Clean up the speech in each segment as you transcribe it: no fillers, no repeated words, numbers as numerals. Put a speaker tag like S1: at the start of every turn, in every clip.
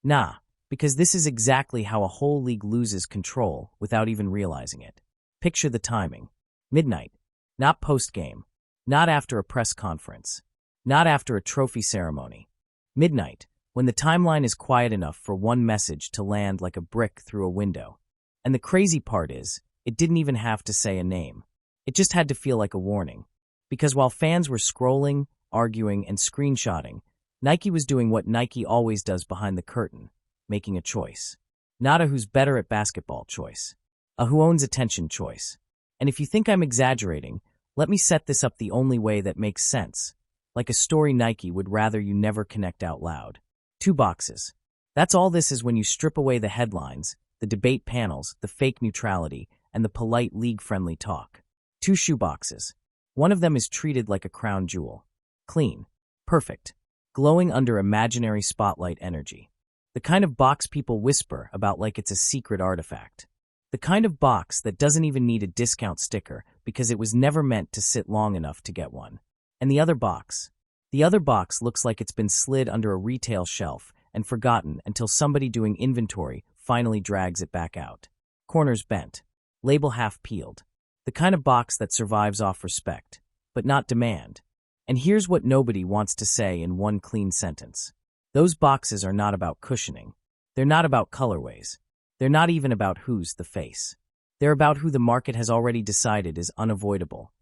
S1: Nah, because this is exactly how a whole league loses control without even realizing it. Picture the timing. Midnight. Not post-game. Not after a press conference. Not after a trophy ceremony. Midnight, when the timeline is quiet enough for one message to land like a brick through a window. And the crazy part is, it didn't even have to say a name. It just had to feel like a warning. Because while fans were scrolling, arguing, and screenshotting, Nike was doing what Nike always does behind the curtain, making a choice. Not a who's better at basketball choice. A who owns attention choice. And if you think I'm exaggerating, let me set this up the only way that makes sense. Like a story Nike would rather you never connect out loud. 2 boxes. That's all this is when you strip away the headlines, the debate panels, the fake neutrality, and the polite league-friendly talk. 2 shoeboxes. One of them is treated like a crown jewel. Clean. Perfect. Glowing under imaginary spotlight energy. The kind of box people whisper about like it's a secret artifact. The kind of box that doesn't even need a discount sticker because it was never meant to sit long enough to get one. And the other box? The other box looks like it's been slid under a retail shelf and forgotten until somebody doing inventory finally drags it back out. Corners bent. Label half peeled. The kind of box that survives off respect, but not demand. And here's what nobody wants to say in one clean sentence. Those boxes are not about cushioning. They're not about colorways. They're not even about who's the face. They're about who the market has already decided is unavoidable,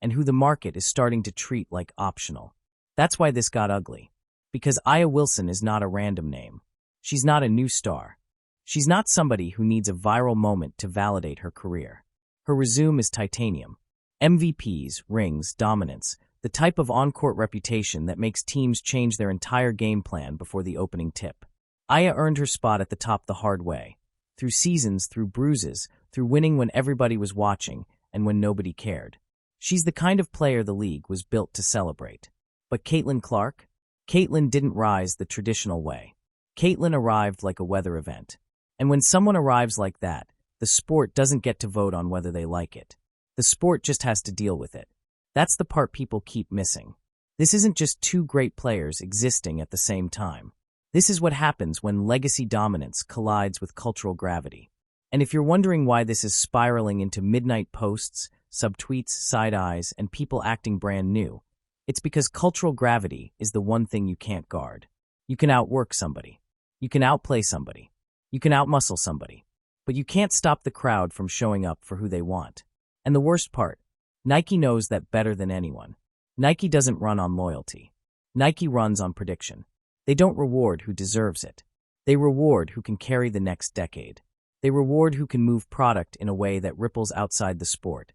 S1: and who the market is starting to treat like optional. That's why this got ugly. Because Aya Wilson is not a random name. She's not a new star. She's not somebody who needs a viral moment to validate her career. Her resume is titanium. MVPs, rings, dominance, the type of on-court reputation that makes teams change their entire game plan before the opening tip. Aya earned her spot at the top the hard way. Through seasons, through bruises, through winning when everybody was watching and when nobody cared. She's the kind of player the league was built to celebrate. But Caitlin Clark? Caitlin didn't rise the traditional way. Caitlin arrived like a weather event. And when someone arrives like that, the sport doesn't get to vote on whether they like it. The sport just has to deal with it. That's the part people keep missing. This isn't just 2 great players existing at the same time. This is what happens when legacy dominance collides with cultural gravity. And if you're wondering why this is spiraling into midnight posts, subtweets, side eyes, and people acting brand new, it's because cultural gravity is the one thing you can't guard. You can outwork somebody. You can outplay somebody. You can outmuscle somebody. But you can't stop the crowd from showing up for who they want. And the worst part, Nike knows that better than anyone. Nike doesn't run on loyalty. Nike runs on prediction. They don't reward who deserves it. They reward who can carry the next decade. They reward who can move product in a way that ripples outside the sport.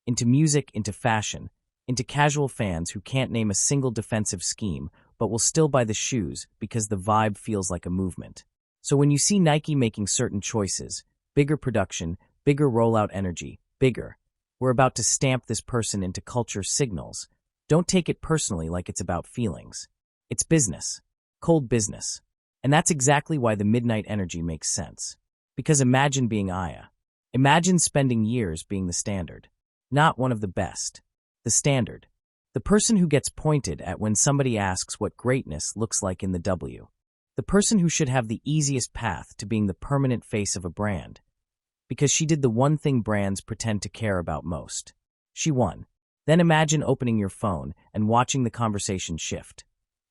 S1: Into music, into fashion, into casual fans who can't name a single defensive scheme but will still buy the shoes because the vibe feels like a movement. So when you see Nike making certain choices, bigger production, bigger rollout energy, bigger, we're about to stamp this person into culture signals. Don't take it personally like it's about feelings. It's business. Cold business. And that's exactly why the midnight energy makes sense. Because imagine being Aya. Imagine spending years being the standard. Not one of the best. The standard. The person who gets pointed at when somebody asks what greatness looks like in the W. The person who should have the easiest path to being the permanent face of a brand. Because she did the one thing brands pretend to care about most. She won. Then imagine opening your phone and watching the conversation shift.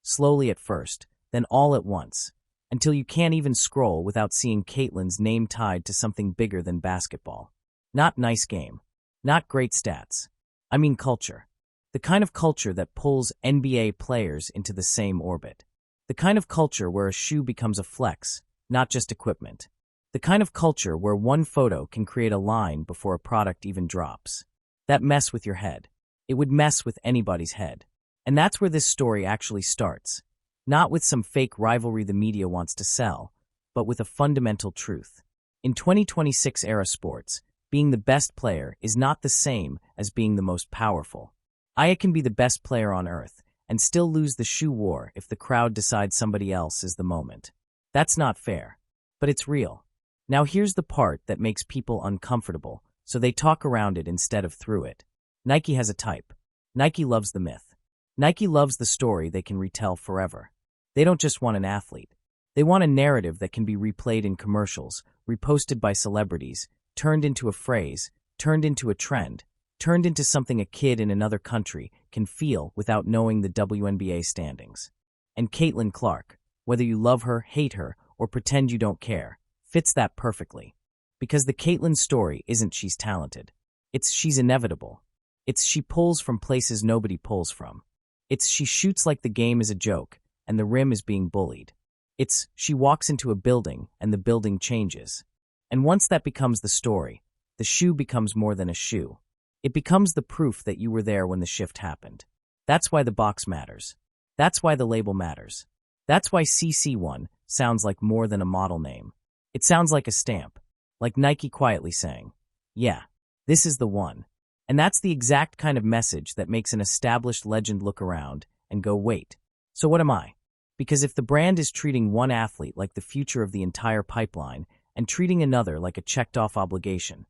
S1: Slowly at first, then all at once, until you can't even scroll without seeing Caitlin's name tied to something bigger than basketball. Not nice game. Not great stats. I mean culture. The kind of culture that pulls NBA players into the same orbit. The kind of culture where a shoe becomes a flex, not just equipment. The kind of culture where one photo can create a line before a product even drops. That mess with your head. It would mess with anybody's head. And that's where this story actually starts. Not with some fake rivalry the media wants to sell, but with a fundamental truth. In 2026 era sports, being the best player is not the same as being the most powerful. Aya can be the best player on earth and still lose the shoe war if the crowd decides somebody else is the moment. That's not fair, but it's real. Now here's the part that makes people uncomfortable, so they talk around it instead of through it. Nike has a type. Nike loves the myth. Nike loves the story they can retell forever. They don't just want an athlete. They want a narrative that can be replayed in commercials, reposted by celebrities, turned into a phrase, turned into a trend, turned into something a kid in another country can feel without knowing the WNBA standings. And Caitlin Clark, whether you love her, hate her, or pretend you don't care, fits that perfectly. Because the Caitlin story isn't she's talented. It's she's inevitable. It's she pulls from places nobody pulls from. It's she shoots like the game is a joke, and the rim is being bullied. It's she walks into a building, and the building changes. And once that becomes the story, the shoe becomes more than a shoe. It becomes the proof that you were there when the shift happened. That's why the box matters. That's why the label matters. That's why CC1 sounds like more than a model name. It sounds like a stamp, like Nike quietly saying, "Yeah, this is the one." And that's the exact kind of message that makes an established legend look around and go, wait, so what am I? Because if the brand is treating one athlete like the future of the entire pipeline and treating another like a checked-off obligation,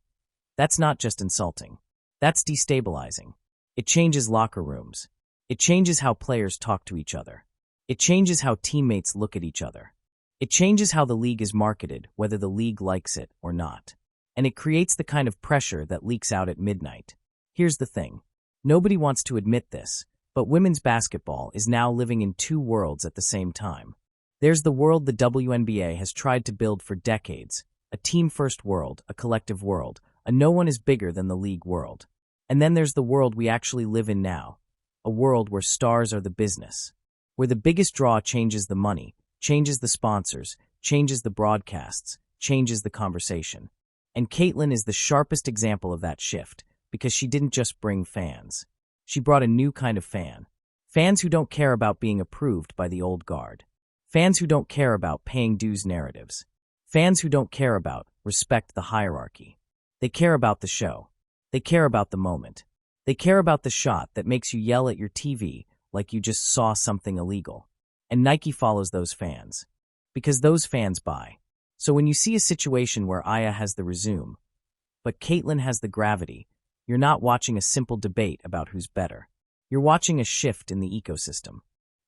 S1: that's not just insulting. That's destabilizing. It changes locker rooms. It changes how players talk to each other. It changes how teammates look at each other. It changes how the league is marketed, whether the league likes it or not. And it creates the kind of pressure that leaks out at midnight. Here's the thing. Nobody wants to admit this, but women's basketball is now living in two worlds at the same time. There's the world the WNBA has tried to build for decades, a team-first world, a collective world, a no one is bigger than the league world. And then there's the world we actually live in now, a world where stars are the business, where the biggest draw changes the money, changes the sponsors, changes the broadcasts, changes the conversation. And Caitlin is the sharpest example of that shift, because she didn't just bring fans. She brought a new kind of fan. Fans who don't care about being approved by the old guard. Fans who don't care about paying dues narratives. Fans who don't care about respect the hierarchy. They care about the show. They care about the moment. They care about the shot that makes you yell at your TV like you just saw something illegal. And Nike follows those fans. Because those fans buy. So when you see a situation where Aya has the resume, but Caitlin has the gravity, you're not watching a simple debate about who's better. You're watching a shift in the ecosystem.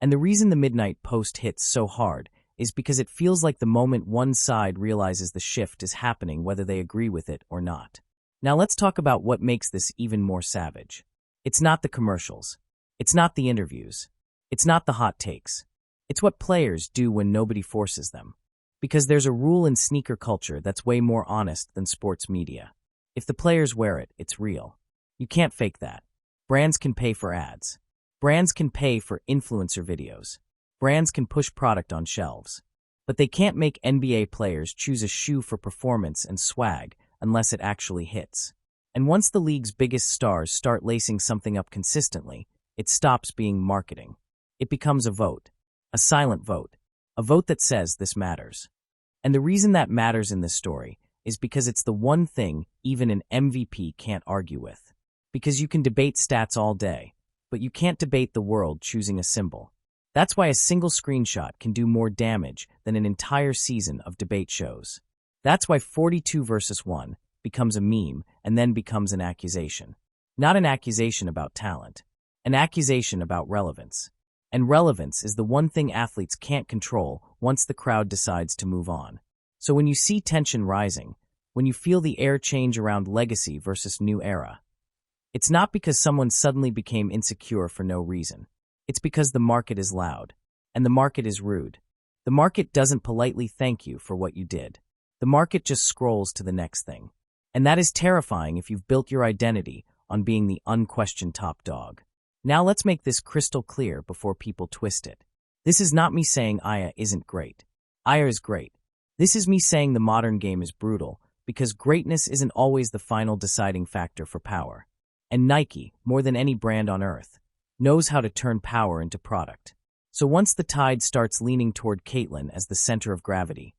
S1: And the reason the Midnight Post hits so hard is because it feels like the moment one side realizes the shift is happening whether they agree with it or not. Now let's talk about what makes this even more savage. It's not the commercials. It's not the interviews. It's not the hot takes. It's what players do when nobody forces them. Because there's a rule in sneaker culture that's way more honest than sports media. If the players wear it, it's real. You can't fake that. Brands can pay for ads. Brands can pay for influencer videos. Brands can push product on shelves. But they can't make NBA players choose a shoe for performance and swag unless it actually hits. And once the league's biggest stars start lacing something up consistently, it stops being marketing. It becomes a vote. A silent vote. A vote that says this matters. And the reason that matters in this story is because it's the one thing even an MVP can't argue with. Because you can debate stats all day, but you can't debate the world choosing a symbol. That's why a single screenshot can do more damage than an entire season of debate shows. That's why 42 versus 1 becomes a meme and then becomes an accusation. Not an accusation about talent, an accusation about relevance. And relevance is the one thing athletes can't control once the crowd decides to move on. So when you see tension rising, when you feel the air change around legacy versus new era, it's not because someone suddenly became insecure for no reason. It's because the market is loud, and the market is rude. The market doesn't politely thank you for what you did. The market just scrolls to the next thing. And that is terrifying if you've built your identity on being the unquestioned top dog. Now let's make this crystal clear before people twist it. This is not me saying Aya isn't great. Aya is great. This is me saying the modern game is brutal, because greatness isn't always the final deciding factor for power. And Nike, more than any brand on earth, knows how to turn power into product. So once the tide starts leaning toward Caitlin as the center of gravity,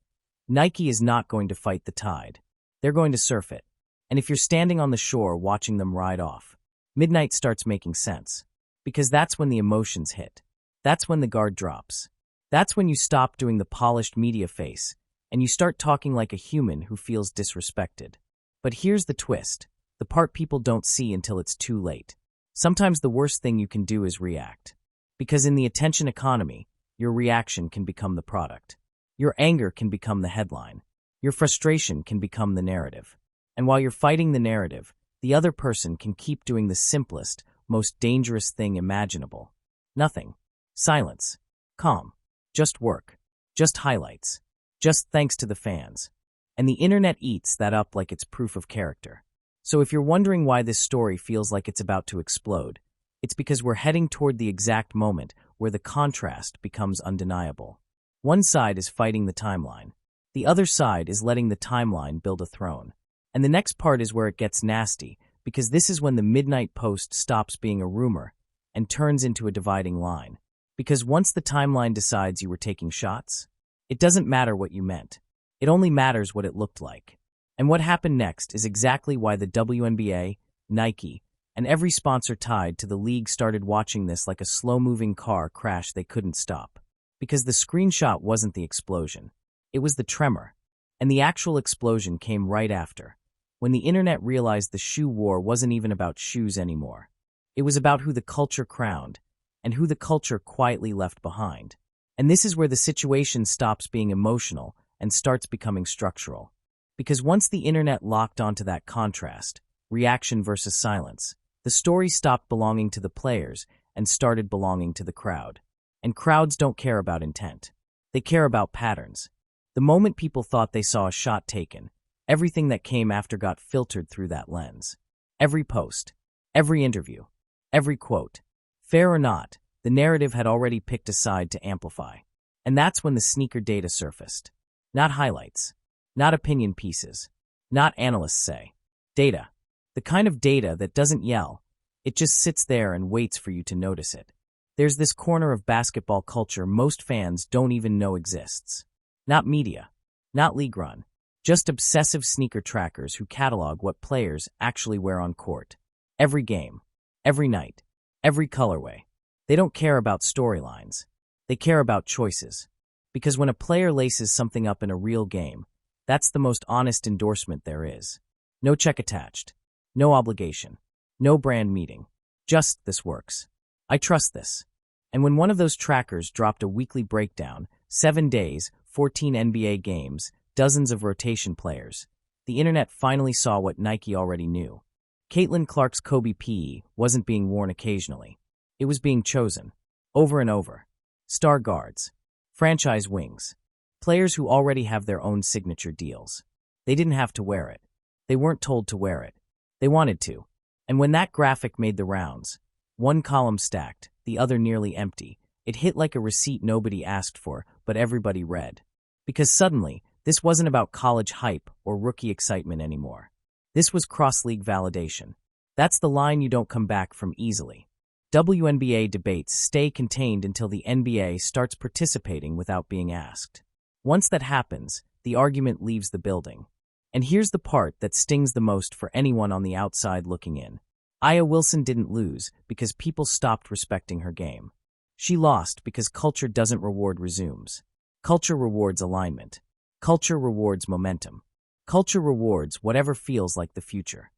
S1: Nike is not going to fight the tide. They're going to surf it. And if you're standing on the shore watching them ride off, midnight starts making sense. Because that's when the emotions hit. That's when the guard drops. That's when you stop doing the polished media face, and you start talking like a human who feels disrespected. But here's the twist, the part people don't see until it's too late. Sometimes the worst thing you can do is react. Because in the attention economy, your reaction can become the product. Your anger can become the headline. Your frustration can become the narrative. And while you're fighting the narrative, the other person can keep doing the simplest, most dangerous thing imaginable. Nothing. Silence. Calm. Just work. Just highlights. Just thanks to the fans. And the internet eats that up like it's proof of character. So if you're wondering why this story feels like it's about to explode, it's because we're heading toward the exact moment where the contrast becomes undeniable. One side is fighting the timeline. The other side is letting the timeline build a throne. And the next part is where it gets nasty, because this is when the midnight post stops being a rumor and turns into a dividing line. Because once the timeline decides you were taking shots, it doesn't matter what you meant. It only matters what it looked like. And what happened next is exactly why the WNBA, Nike, and every sponsor tied to the league started watching this like a slow-moving car crash they couldn't stop. Because the screenshot wasn't the explosion. It was the tremor. And the actual explosion came right after, when the internet realized the shoe war wasn't even about shoes anymore. It was about who the culture crowned, and who the culture quietly left behind. And this is where the situation stops being emotional and starts becoming structural. Because once the internet locked onto that contrast, reaction versus silence, the story stopped belonging to the players and started belonging to the crowd. And crowds don't care about intent. They care about patterns. The moment people thought they saw a shot taken, everything that came after got filtered through that lens. Every post, every interview, every quote. Fair or not, the narrative had already picked a side to amplify. And that's when the sneaker data surfaced. Not highlights. Not opinion pieces. Not analysts say. Data. The kind of data that doesn't yell. It just sits there and waits for you to notice it. There's this corner of basketball culture most fans don't even know exists. Not media. Not league run. Just obsessive sneaker trackers who catalog what players actually wear on court. Every game. Every night. Every colorway. They don't care about storylines. They care about choices. Because when a player laces something up in a real game, that's the most honest endorsement there is. No check attached. No obligation. No brand meeting. Just this works. I trust this. And when one of those trackers dropped a weekly breakdown, 7 days, 14 NBA games, dozens of rotation players, the internet finally saw what Nike already knew. Caitlin Clark's Kobe PE wasn't being worn occasionally. It was being chosen. Over and over. Star guards. Franchise wings. Players who already have their own signature deals. They didn't have to wear it. They weren't told to wear it. They wanted to. And when that graphic made the rounds, one column stacked, the other nearly empty, it hit like a receipt nobody asked for, but everybody read. Because suddenly, this wasn't about college hype or rookie excitement anymore. This was cross-league validation. That's the line you don't come back from easily. WNBA debates stay contained until the NBA starts participating without being asked. Once that happens, the argument leaves the building. And here's the part that stings the most for anyone on the outside looking in. Aya Wilson didn't lose because people stopped respecting her game. She lost because culture doesn't reward resumes. Culture rewards alignment. Culture rewards momentum. Culture rewards whatever feels like the future.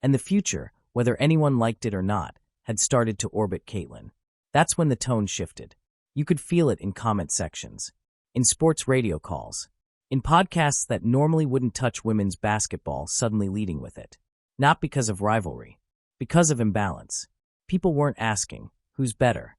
S1: And the future, whether anyone liked it or not, had started to orbit Caitlin. That's when the tone shifted. You could feel it in comment sections, in sports radio calls, in podcasts that normally wouldn't touch women's basketball suddenly leading with it. Not because of rivalry, because of imbalance. People weren't asking, who's better?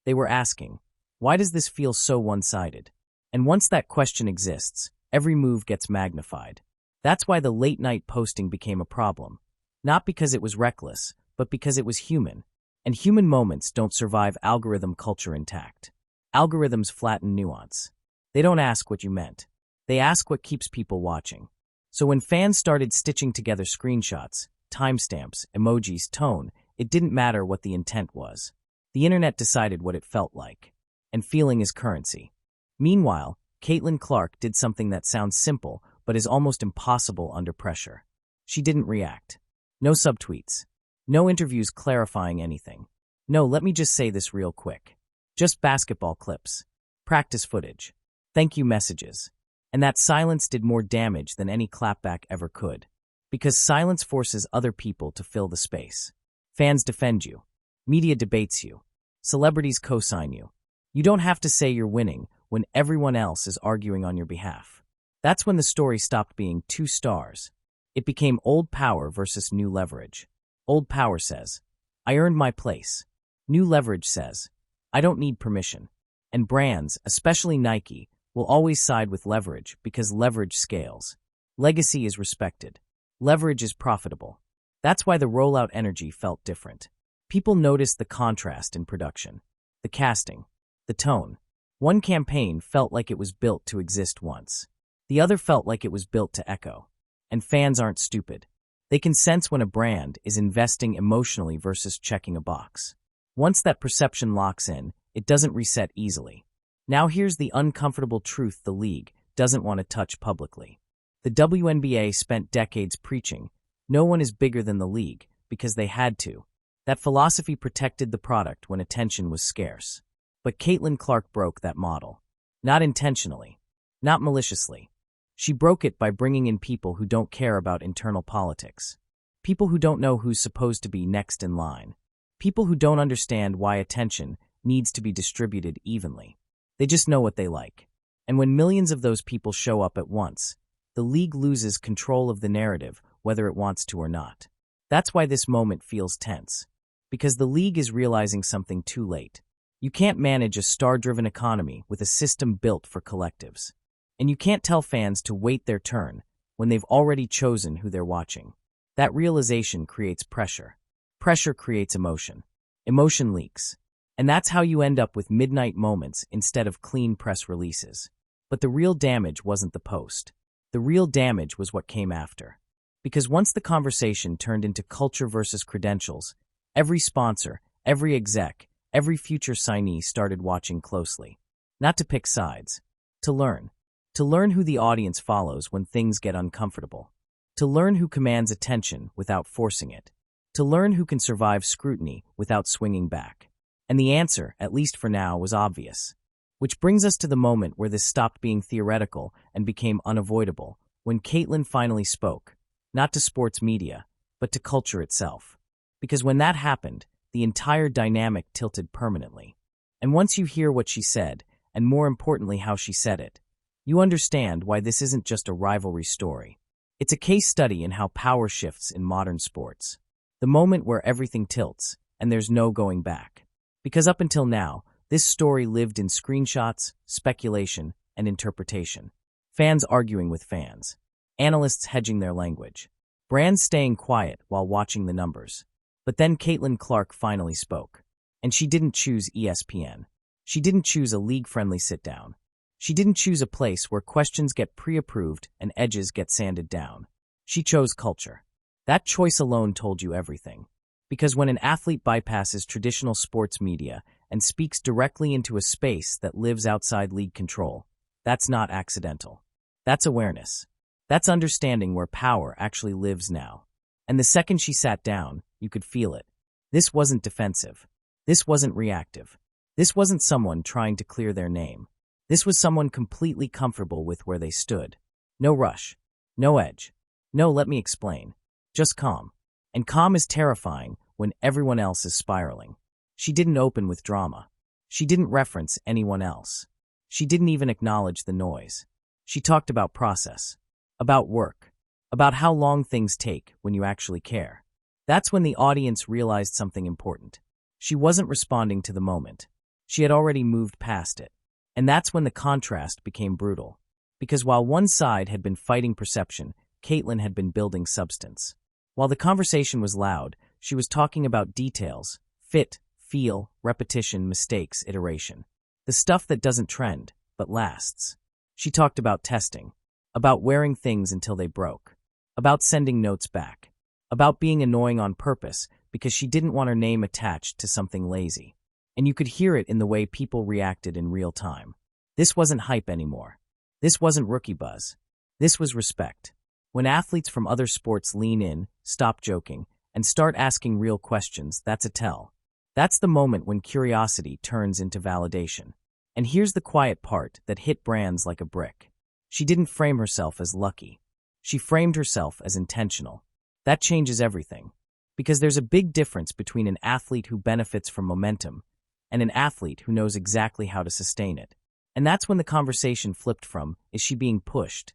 S1: They were asking, why does this feel so one-sided? And once that question exists, every move gets magnified. That's why the late-night posting became a problem. Not because it was reckless, but because it was human. And human moments don't survive algorithm culture intact. Algorithms flatten nuance. They don't ask what you meant. They ask what keeps people watching. So when fans started stitching together screenshots, timestamps, emojis, tone, it didn't matter what the intent was. The internet decided what it felt like. And feeling is currency. Meanwhile, Caitlin Clark did something that sounds simple, but is almost impossible under pressure. She didn't react. No subtweets. No interviews clarifying anything. No, let me just say this real quick. Just basketball clips. Practice footage. Thank you messages. And that silence did more damage than any clapback ever could. Because silence forces other people to fill the space. Fans defend you. Media debates you. Celebrities co-sign you. You don't have to say you're winning when everyone else is arguing on your behalf. That's when the story stopped being two stars. It became old power versus new leverage. Old power says, I earned my place. New leverage says, I don't need permission. And brands, especially Nike, will always side with leverage because leverage scales. Legacy is respected. Leverage is profitable. That's why the rollout energy felt different. People noticed the contrast in production, the casting, the tone. One campaign felt like it was built to exist once. The other felt like it was built to echo. And fans aren't stupid. They can sense when a brand is investing emotionally versus checking a box. Once that perception locks in, it doesn't reset easily. Now here's the uncomfortable truth the league doesn't want to touch publicly. The WNBA spent decades preaching, no one is bigger than the league, because they had to. That philosophy protected the product when attention was scarce. But Caitlin Clark broke that model. Not intentionally. Not maliciously. She broke it by bringing in people who don't care about internal politics. People who don't know who's supposed to be next in line. People who don't understand why attention needs to be distributed evenly. They just know what they like. And when millions of those people show up at once, the league loses control of the narrative, whether it wants to or not. That's why this moment feels tense. Because the league is realizing something too late. You can't manage a star-driven economy with a system built for collectives. And you can't tell fans to wait their turn when they've already chosen who they're watching. That realization creates pressure. Pressure creates emotion. Emotion leaks. And that's how you end up with midnight moments instead of clean press releases. But the real damage wasn't the post. The real damage was what came after. Because once the conversation turned into culture versus credentials, every sponsor, every exec, every future signee started watching closely. Not to pick sides. To learn. To learn who the audience follows when things get uncomfortable. To learn who commands attention without forcing it. To learn who can survive scrutiny without swinging back. And the answer, at least for now, was obvious. Which brings us to the moment where this stopped being theoretical and became unavoidable, when Caitlin finally spoke, not to sports media, but to culture itself. Because when that happened, the entire dynamic tilted permanently. And once you hear what she said, and more importantly how she said it, you understand why this isn't just a rivalry story. It's a case study in how power shifts in modern sports. The moment where everything tilts, and there's no going back. Because up until now, this story lived in screenshots, speculation, and interpretation. Fans arguing with fans. Analysts hedging their language. Brands staying quiet while watching the numbers. But then Caitlin Clark finally spoke. And she didn't choose ESPN. She didn't choose a league-friendly sit-down. She didn't choose a place where questions get pre-approved and edges get sanded down. She chose culture. That choice alone told you everything. Because when an athlete bypasses traditional sports media and speaks directly into a space that lives outside league control, that's not accidental. That's awareness. That's understanding where power actually lives now. And the second she sat down, you could feel it. This wasn't defensive. This wasn't reactive. This wasn't someone trying to clear their name. This was someone completely comfortable with where they stood. No rush. No edge. No, let me explain. Just calm. And calm is terrifying when everyone else is spiraling. She didn't open with drama. She didn't reference anyone else. She didn't even acknowledge the noise. She talked about process. About work. About how long things take when you actually care. That's when the audience realized something important. She wasn't responding to the moment. She had already moved past it. And that's when the contrast became brutal. Because while one side had been fighting perception, Caitlin had been building substance. While the conversation was loud, she was talking about details, fit, feel, repetition, mistakes, iteration. The stuff that doesn't trend, but lasts. She talked about testing, about wearing things until they broke, about sending notes back, about being annoying on purpose because she didn't want her name attached to something lazy. And you could hear it in the way people reacted in real time. This wasn't hype anymore. This wasn't rookie buzz. This was respect. When athletes from other sports lean in, stop joking, and start asking real questions, that's a tell. That's the moment when curiosity turns into validation. And here's the quiet part that hit brands like a brick. She didn't frame herself as lucky. She framed herself as intentional. That changes everything. Because there's a big difference between an athlete who benefits from momentum and an athlete who knows exactly how to sustain it. And that's when the conversation flipped from, is she being pushed,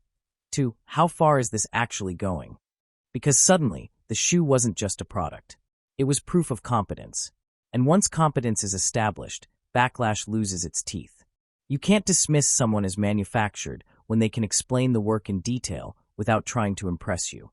S1: to, how far is this actually going? Because suddenly, the shoe wasn't just a product. It was proof of competence. And once competence is established, backlash loses its teeth. You can't dismiss someone as manufactured when they can explain the work in detail without trying to impress you.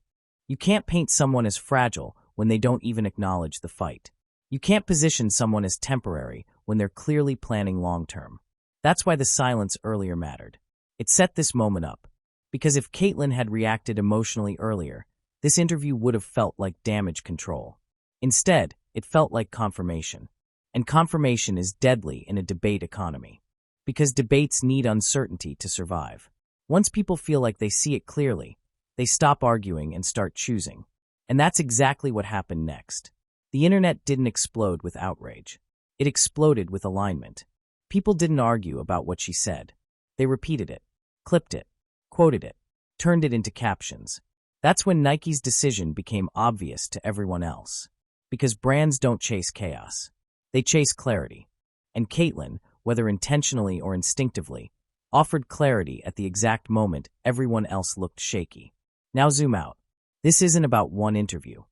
S1: You can't paint someone as fragile when they don't even acknowledge the fight. You can't position someone as temporary when they're clearly planning long-term. That's why the silence earlier mattered. It set this moment up. Because if Caitlyn had reacted emotionally earlier, this interview would have felt like damage control. Instead, it felt like confirmation. And confirmation is deadly in a debate economy. Because debates need uncertainty to survive. Once people feel like they see it clearly, they stop arguing and start choosing. And that's exactly what happened next. The internet didn't explode with outrage. It exploded with alignment. People didn't argue about what she said. They repeated it, clipped it, quoted it, turned it into captions. That's when Nike's decision became obvious to everyone else. Because brands don't chase chaos. They chase clarity. And Caitlyn, whether intentionally or instinctively, offered clarity at the exact moment everyone else looked shaky. Now zoom out. This isn't about one interview.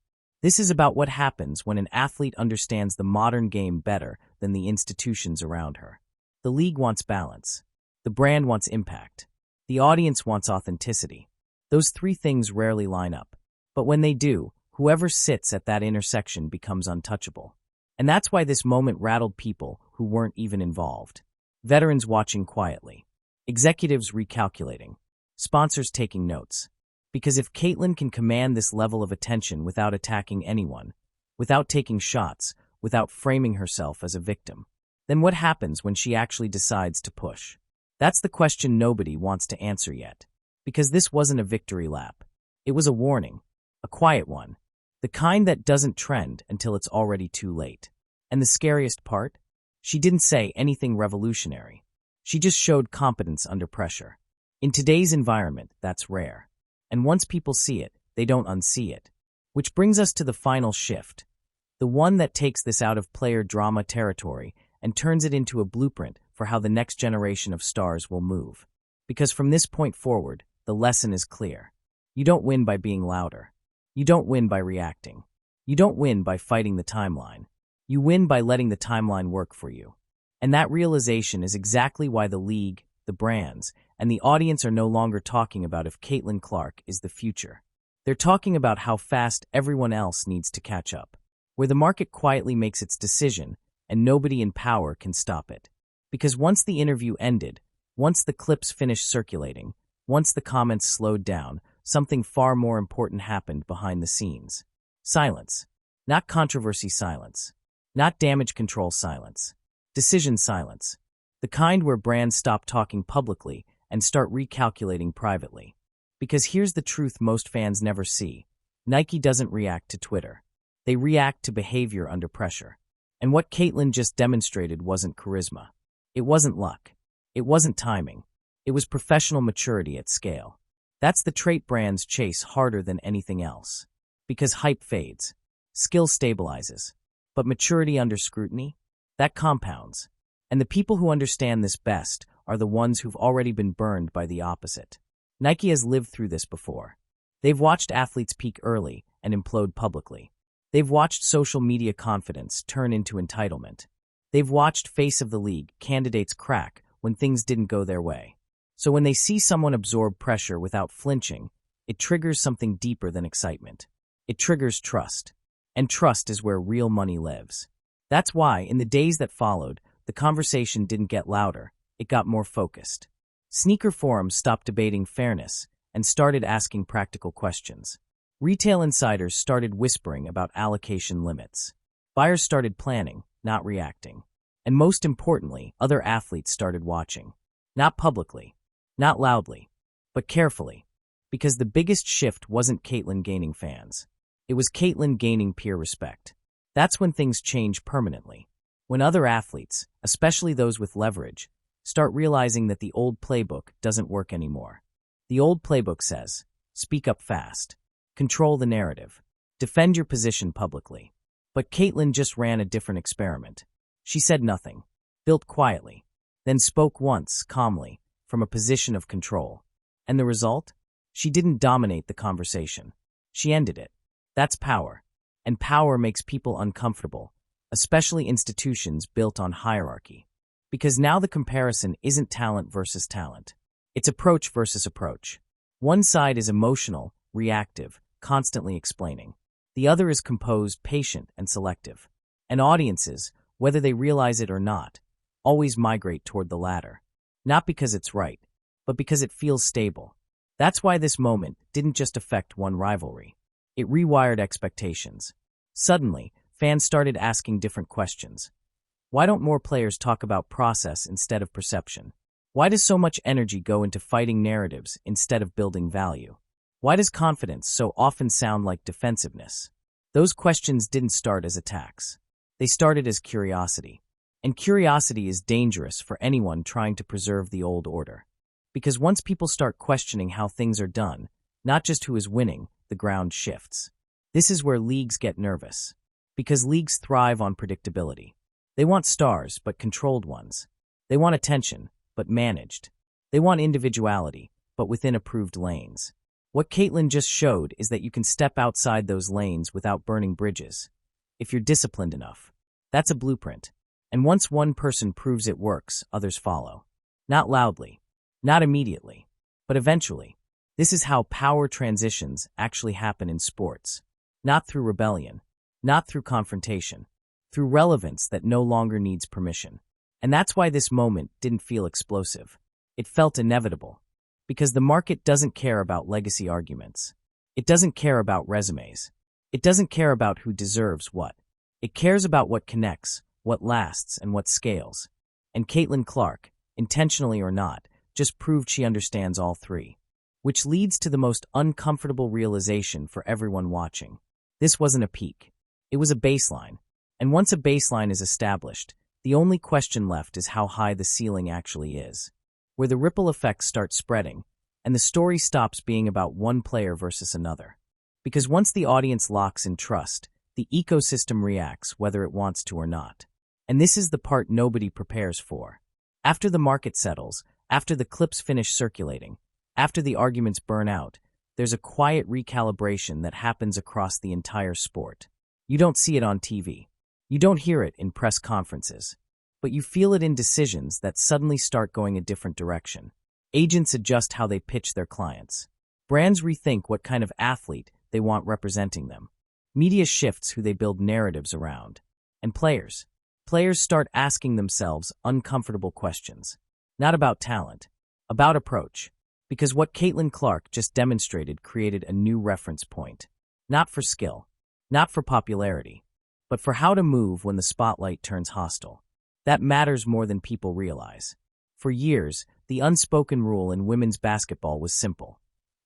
S1: This is about what happens when an athlete understands the modern game better than the institutions around her. The league wants balance. The brand wants impact. The audience wants authenticity. Those three things rarely line up. But when they do, whoever sits at that intersection becomes untouchable. And that's why this moment rattled people who weren't even involved. Veterans watching quietly. Executives recalculating. Sponsors taking notes. Because if Caitlyn can command this level of attention without attacking anyone, without taking shots, without framing herself as a victim, then what happens when she actually decides to push? That's the question nobody wants to answer yet. Because this wasn't a victory lap. It was a warning. A quiet one. The kind that doesn't trend until it's already too late. And the scariest part? She didn't say anything revolutionary. She just showed competence under pressure. In today's environment, that's rare. And once people see it, they don't unsee it. Which brings us to the final shift. The one that takes this out of player drama territory and turns it into a blueprint for how the next generation of stars will move. Because from this point forward, the lesson is clear. You don't win by being louder. You don't win by reacting. You don't win by fighting the timeline. You win by letting the timeline work for you. And that realization is exactly why the league, the brands, and the audience are no longer talking about if Caitlyn Clark is the future. They're talking about how fast everyone else needs to catch up. Where the market quietly makes its decision, and nobody in power can stop it. Because once the interview ended, once the clips finished circulating, once the comments slowed down, something far more important happened behind the scenes. Silence. Not controversy silence. Not damage control silence. Decision silence. The kind where brands stop talking publicly and start recalculating privately. Because here's the truth most fans never see. Nike doesn't react to Twitter. They react to behavior under pressure. And what Caitlyn just demonstrated wasn't charisma. It wasn't luck. It wasn't timing. It was professional maturity at scale. That's the trait brands chase harder than anything else. Because hype fades. Skill stabilizes. But maturity under scrutiny? That compounds. And the people who understand this best are the ones who've already been burned by the opposite. Nike has lived through this before. They've watched athletes peak early and implode publicly. They've watched social media confidence turn into entitlement. They've watched face of the league candidates crack when things didn't go their way. So when they see someone absorb pressure without flinching, it triggers something deeper than excitement. It triggers trust. And trust is where real money lives. That's why, in the days that followed, the conversation didn't get louder, it got more focused. Sneaker forums stopped debating fairness and started asking practical questions. Retail insiders started whispering about allocation limits. Buyers started planning, not reacting. And most importantly, other athletes started watching. Not publicly, not loudly, but carefully. Because the biggest shift wasn't Caitlyn gaining fans. It was Caitlyn gaining peer respect. That's when things change permanently. When other athletes, especially those with leverage, start realizing that the old playbook doesn't work anymore. The old playbook says, speak up fast, control the narrative, defend your position publicly. But Caitlyn just ran a different experiment. She said nothing, built quietly, then spoke once, calmly, from a position of control. And the result? She didn't dominate the conversation. She ended it. That's power. And power makes people uncomfortable, especially institutions built on hierarchy. Because now the comparison isn't talent versus talent. It's approach versus approach. One side is emotional, reactive, constantly explaining. The other is composed, patient, and selective. And audiences, whether they realize it or not, always migrate toward the latter. Not because it's right, but because it feels stable. That's why this moment didn't just affect one rivalry. It rewired expectations. Suddenly, fans started asking different questions. Why don't more players talk about process instead of perception? Why does so much energy go into fighting narratives instead of building value? Why does confidence so often sound like defensiveness? Those questions didn't start as attacks. They started as curiosity. And curiosity is dangerous for anyone trying to preserve the old order. Because once people start questioning how things are done, not just who is winning, the ground shifts. This is where leagues get nervous. Because leagues thrive on predictability. They want stars, but controlled ones. They want attention, but managed. They want individuality, but within approved lanes. What Caitlyn just showed is that you can step outside those lanes without burning bridges. If you're disciplined enough. That's a blueprint. And once one person proves it works, others follow. Not loudly. Not immediately. But eventually. This is how power transitions actually happen in sports. Not through rebellion. Not through confrontation. Through relevance that no longer needs permission. And that's why this moment didn't feel explosive. It felt inevitable. Because the market doesn't care about legacy arguments. It doesn't care about resumes. It doesn't care about who deserves what. It cares about what connects, what lasts, and what scales. And Caitlyn Clark, intentionally or not, just proved she understands all three. Which leads to the most uncomfortable realization for everyone watching. This wasn't a peak. It was a baseline. And once a baseline is established, the only question left is how high the ceiling actually is. Where the ripple effects start spreading, and the story stops being about one player versus another. Because once the audience locks in trust, the ecosystem reacts whether it wants to or not. And this is the part nobody prepares for. After the market settles, after the clips finish circulating, after the arguments burn out, there's a quiet recalibration that happens across the entire sport. You don't see it on TV. You don't hear it in press conferences. But you feel it in decisions that suddenly start going a different direction. Agents adjust how they pitch their clients. Brands rethink what kind of athlete they want representing them. Media shifts who they build narratives around. And players start asking themselves uncomfortable questions. Not about talent, about approach. Because what Caitlyn Clark just demonstrated created a new reference point. Not for skill, not for popularity, but for how to move when the spotlight turns hostile. That matters more than people realize. For years, the unspoken rule in women's basketball was simple.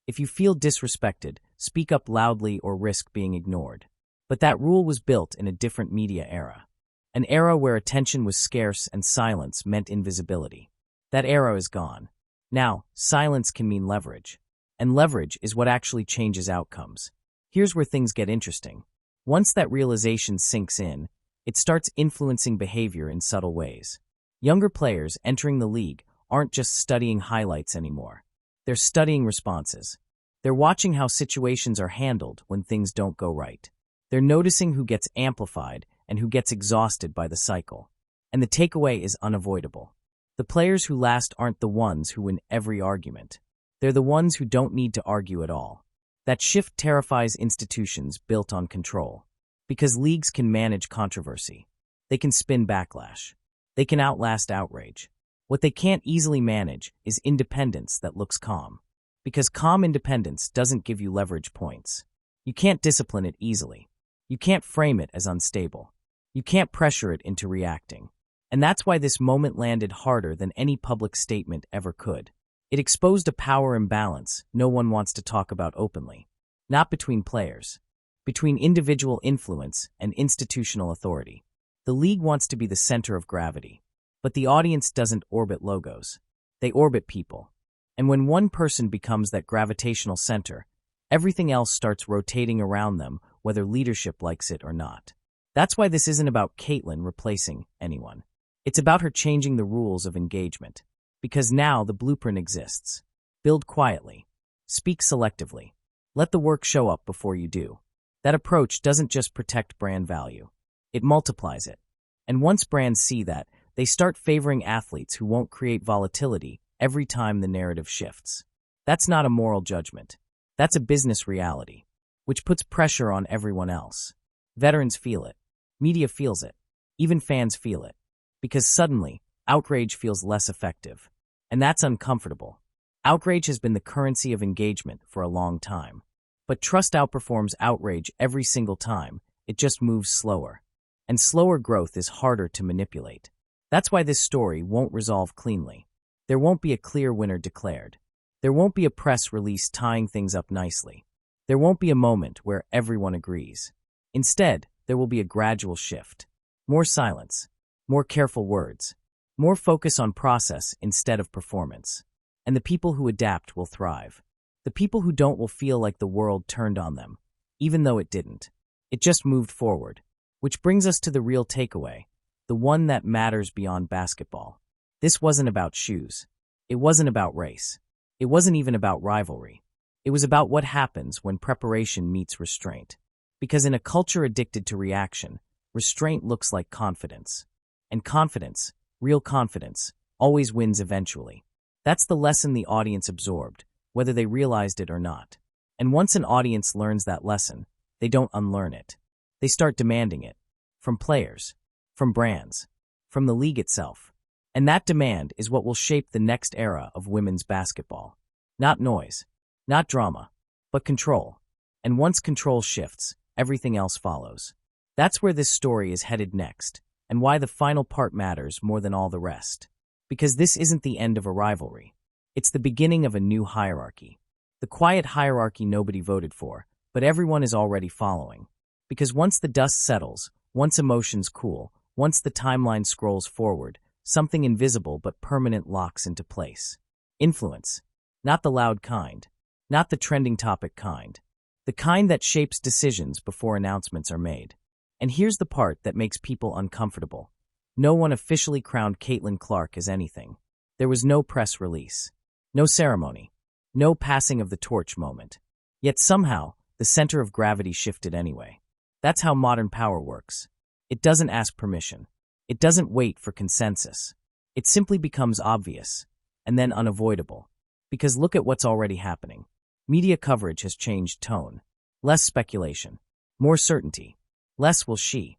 S1: If you feel disrespected, speak up loudly or risk being ignored. But that rule was built in a different media era. An era where attention was scarce and silence meant invisibility. That era is gone. Now, silence can mean leverage. And leverage is what actually changes outcomes. Here's where things get interesting. Once that realization sinks in, it starts influencing behavior in subtle ways. Younger players entering the league aren't just studying highlights anymore. They're studying responses. They're watching how situations are handled when things don't go right. They're noticing who gets amplified and who gets exhausted by the cycle. And the takeaway is unavoidable. The players who last aren't the ones who win every argument. They're the ones who don't need to argue at all. That shift terrifies institutions built on control. Because leagues can manage controversy. They can spin backlash. They can outlast outrage. What they can't easily manage is independence that looks calm. Because calm independence doesn't give you leverage points. You can't discipline it easily. You can't frame it as unstable. You can't pressure it into reacting. And that's why this moment landed harder than any public statement ever could. It exposed a power imbalance no one wants to talk about openly. Not between players. Between individual influence and institutional authority. The league wants to be the center of gravity. But the audience doesn't orbit logos. They orbit people. And when one person becomes that gravitational center, everything else starts rotating around them, whether leadership likes it or not. That's why this isn't about Caitlyn replacing anyone. It's about her changing the rules of engagement. Because now the blueprint exists. Build quietly. Speak selectively. Let the work show up before you do. That approach doesn't just protect brand value. It multiplies it. And once brands see that, they start favoring athletes who won't create volatility every time the narrative shifts. That's not a moral judgment. That's a business reality, which puts pressure on everyone else. Veterans feel it. Media feels it. Even fans feel it. Because suddenly, outrage feels less effective. And that's uncomfortable. Outrage has been the currency of engagement for a long time. But trust outperforms outrage every single time. It just moves slower. And slower growth is harder to manipulate. That's why this story won't resolve cleanly. There won't be a clear winner declared. There won't be a press release tying things up nicely. There won't be a moment where everyone agrees. Instead, there will be a gradual shift. More silence. More careful words. More focus on process instead of performance. And the people who adapt will thrive. The people who don't will feel like the world turned on them, even though it didn't. It just moved forward. Which brings us to the real takeaway, the one that matters beyond basketball. This wasn't about shoes. It wasn't about race. It wasn't even about rivalry. It was about what happens when preparation meets restraint. Because in a culture addicted to reaction, restraint looks like confidence. And confidence, real confidence, always wins eventually. That's the lesson the audience absorbed, whether they realized it or not. And once an audience learns that lesson, they don't unlearn it. They start demanding it. From players. From brands. From the league itself. And that demand is what will shape the next era of women's basketball. Not noise. Not drama. But control. And once control shifts, everything else follows. That's where this story is headed next, and why the final part matters more than all the rest. Because this isn't the end of a rivalry. It's the beginning of a new hierarchy. The quiet hierarchy nobody voted for, but everyone is already following. Because once the dust settles, once emotions cool, once the timeline scrolls forward, something invisible but permanent locks into place. Influence. Not the loud kind. Not the trending topic kind. The kind that shapes decisions before announcements are made. And here's the part that makes people uncomfortable. No one officially crowned Caitlin Clark as anything. There was no press release. No ceremony. No passing of the torch moment. Yet somehow, the center of gravity shifted anyway. That's how modern power works. It doesn't ask permission. It doesn't wait for consensus. It simply becomes obvious, and then unavoidable. Because look at what's already happening. Media coverage has changed tone. Less speculation. More certainty. Less will she.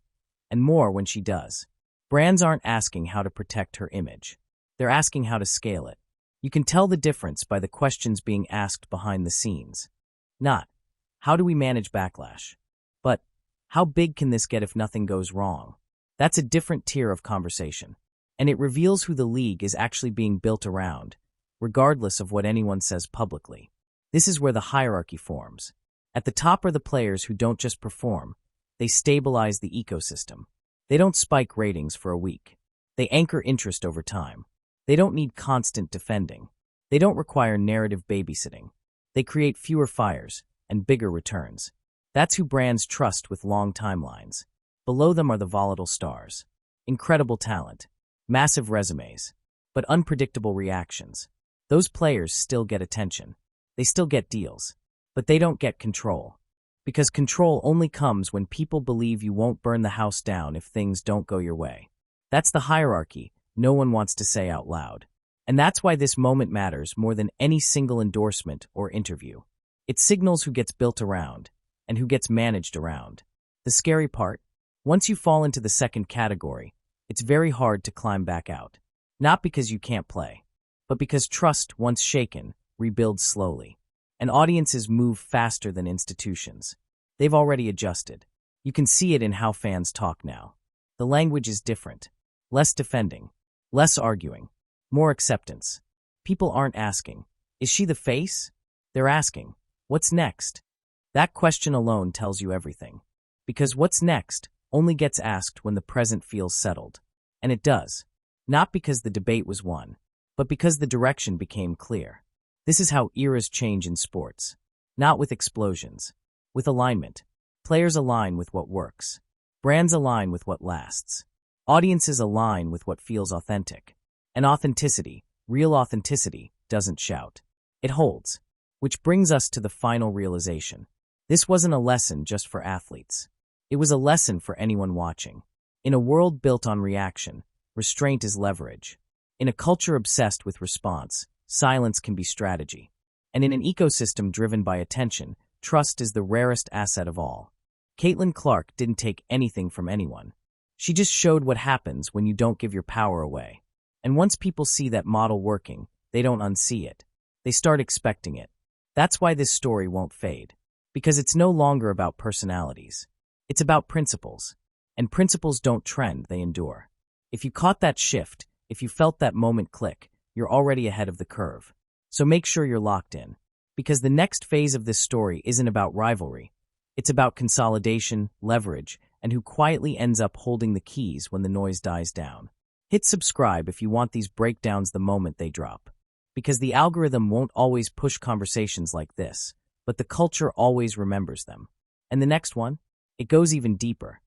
S1: And more when she does. Brands aren't asking how to protect her image. They're asking how to scale it. You can tell the difference by the questions being asked behind the scenes. Not, how do we manage backlash? But, how big can this get if nothing goes wrong? That's a different tier of conversation. And it reveals who the league is actually being built around, regardless of what anyone says publicly. This is where the hierarchy forms. At the top are the players who don't just perform, they stabilize the ecosystem. They don't spike ratings for a week. They anchor interest over time. They don't need constant defending. They don't require narrative babysitting. They create fewer fires and bigger returns. That's who brands trust with long timelines. Below them are the volatile stars. Incredible talent. Massive resumes. But unpredictable reactions. Those players still get attention. They still get deals. But they don't get control. Because control only comes when people believe you won't burn the house down if things don't go your way. That's the hierarchy no one wants to say out loud. And that's why this moment matters more than any single endorsement or interview. It signals who gets built around and who gets managed around. The scary part? Once you fall into the second category, it's very hard to climb back out. Not because you can't play, but because trust, once shaken, rebuilds slowly. And audiences move faster than institutions. They've already adjusted. You can see it in how fans talk now. The language is different. Less defending. Less arguing. More acceptance. People aren't asking, is she the face? They're asking, what's next? That question alone tells you everything. Because what's next only gets asked when the present feels settled. And it does. Not because the debate was won, but because the direction became clear. This is how eras change in sports. Not with explosions. With alignment. Players align with what works. Brands align with what lasts. Audiences align with what feels authentic. And authenticity, real authenticity, doesn't shout. It holds. Which brings us to the final realization. This wasn't a lesson just for athletes. It was a lesson for anyone watching. In a world built on reaction, restraint is leverage. In a culture obsessed with response, silence can be strategy. And in an ecosystem driven by attention, trust is the rarest asset of all. Caitlin Clark didn't take anything from anyone. She just showed what happens when you don't give your power away. And once people see that model working, they don't unsee it. They start expecting it. That's why this story won't fade. Because it's no longer about personalities. It's about principles. And principles don't trend, they endure. If you caught that shift, if you felt that moment click, you're already ahead of the curve. So make sure you're locked in. Because the next phase of this story isn't about rivalry. It's about consolidation, leverage, and who quietly ends up holding the keys when the noise dies down. Hit subscribe if you want these breakdowns the moment they drop. Because the algorithm won't always push conversations like this, but the culture always remembers them. And the next one? It goes even deeper.